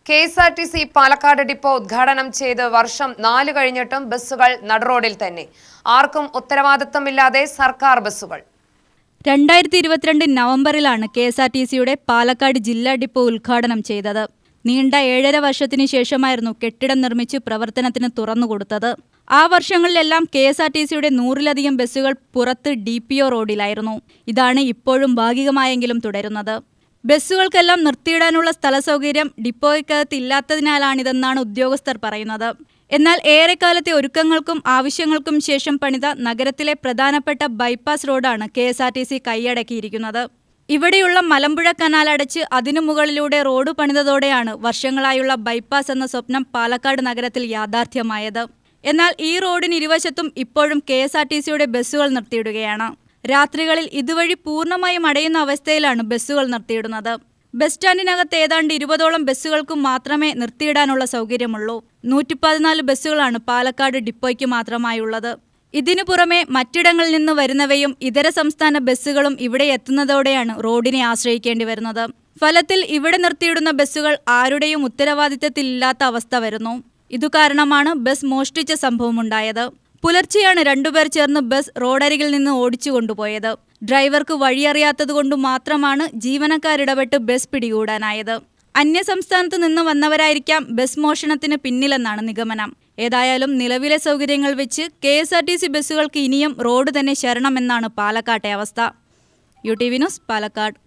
KSRTC Palakkad depot ഉദ്ഘാടനം ചെയ്ത് വർഷം 4 കഴിഞ്ഞിട്ടും ബസ്സുകൾ നടുറോഡിൽ തന്നെ. ആർക്കും ഉത്തരവാദിത്തമില്ലാതെ സർക്കാർ ബസ്സുകൾ. 2022 നവംബറിലാണ് കെഎസ്ആർടിസിയുടെ പാലക്കാട് ജില്ലാ ഡിപ്പോ ഉദ്ഘാടനം ചെയ്തത്. നീണ്ട 7.5 വർഷത്തിന് ശേഷമായിരുന്നു കെട്ടിടം നിർമ്മിച്ച് പ്രവർത്തനത്തിന് തുറന്നുകൊടുത്തത്. ആ വർഷങ്ങളിലെല്ലാം കെഎസ്ആർടിസിയുടെ 100-ലധികം ബസ്സുകൾ പുറത്ത് ഡിപിഒ റോഡിലായിരുന്നു. ഇതാണ് ഇപ്പോഴും ഭാഗികമായെങ്കിലും തുടരുന്നത്. ബസ്സുകൾക്കെല്ലാം നിർത്തിയിടാനുള്ള സ്ഥലസൗകര്യം ഡിപ്പോയ്ക്കകത്ത് ഇല്ലാത്തതിനാലാണിതെന്നാണ് ഉദ്യോഗസ്ഥർ പറയുന്നത്. എന്നാൽ ഏറെക്കാലത്തെ ഒരുക്കങ്ങൾക്കും ആവശ്യങ്ങൾക്കും ശേഷം പണിത നഗരത്തിലെ പ്രധാനപ്പെട്ട ബൈപ്പാസ് റോഡാണ് കെഎസ്ആർടിസി കൈയടക്കിയിരിക്കുന്നത്. ഇവിടെയുള്ള മലമ്പുഴ കനാൽ അടച്ച് അതിനു മുകളിലൂടെ റോഡ് പണിതതോടെയാണ് വർഷങ്ങളായുള്ള ബൈപ്പാസ് എന്ന സ്വപ്നം പാലക്കാട് നഗരത്തിൽ യാഥാർത്ഥ്യമായത്. എന്നാൽ ഈ റോഡിന് ഇരുവശത്തും ഇപ്പോഴും കെഎസ്ആർടിസിയുടെ ബസ്സുകൾ നിർത്തിയിടുകയാണ്. രാത്രികളിൽ ഇതുവഴി പൂർണ്ണമായും അടയുന്ന അവസ്ഥയിലാണ് ബസ്സുകൾ നിർത്തിയിടുന്നത്. ബസ് സ്റ്റാൻഡിനകത്ത് ഏതാണ്ട് 20ഓളം ബസ്സുകൾക്ക് മാത്രമേ നിർത്തിയിടാനുള്ള സൗകര്യമുള്ളൂ. 114 ബസ്സുകളാണ് പാലക്കാട് ഡിപ്പോയ്ക്ക് മാത്രമായുള്ളത്. ഇതിനു പുറമെ മറ്റിടങ്ങളിൽ നിന്ന് വരുന്നവയും ഇതര സംസ്ഥാന ബസ്സുകളും ഇവിടെ എത്തുന്നതോടെയാണ് റോഡിനെ ആശ്രയിക്കേണ്ടി വരുന്നത്. ഫലത്തിൽ ഇവിടെ നിർത്തിയിടുന്ന ബസ്സുകൾ ആരുടെയും ഉത്തരവാദിത്തത്തിലില്ലാത്ത അവസ്ഥ വരുന്നു. ഇതുകാരണമാണ് ബസ് മോഷ്ടിച്ച സംഭവമുണ്ടായത്. പുലർച്ചെയാണ് 2 പേർ ചേർന്ന് ബസ് റോഡരികിൽ നിന്ന് ഓടിച്ചു കൊണ്ടുപോയത്. ഡ്രൈവർക്ക് വഴിയറിയാത്തതുകൊണ്ട് മാത്രമാണ് ജീവനക്കാരിടപെട്ട് ബസ് പിടികൂടാനായത്. അന്യസംസ്ഥാനത്ത് നിന്ന് വന്നവരായിരിക്കാം ബസ് മോഷണത്തിന് പിന്നിലെന്നാണ് നിഗമനം. ഏതായാലും നിലവിലെ സൗകര്യങ്ങൾ വെച്ച് കെഎസ്ആർടിസി ബസ്സുകൾക്ക് ഇനിയും റോഡ് തന്നെ ശരണമെന്നാണ് പാലക്കാട്ടെ അവസ്ഥ. UTV news, Palakkad.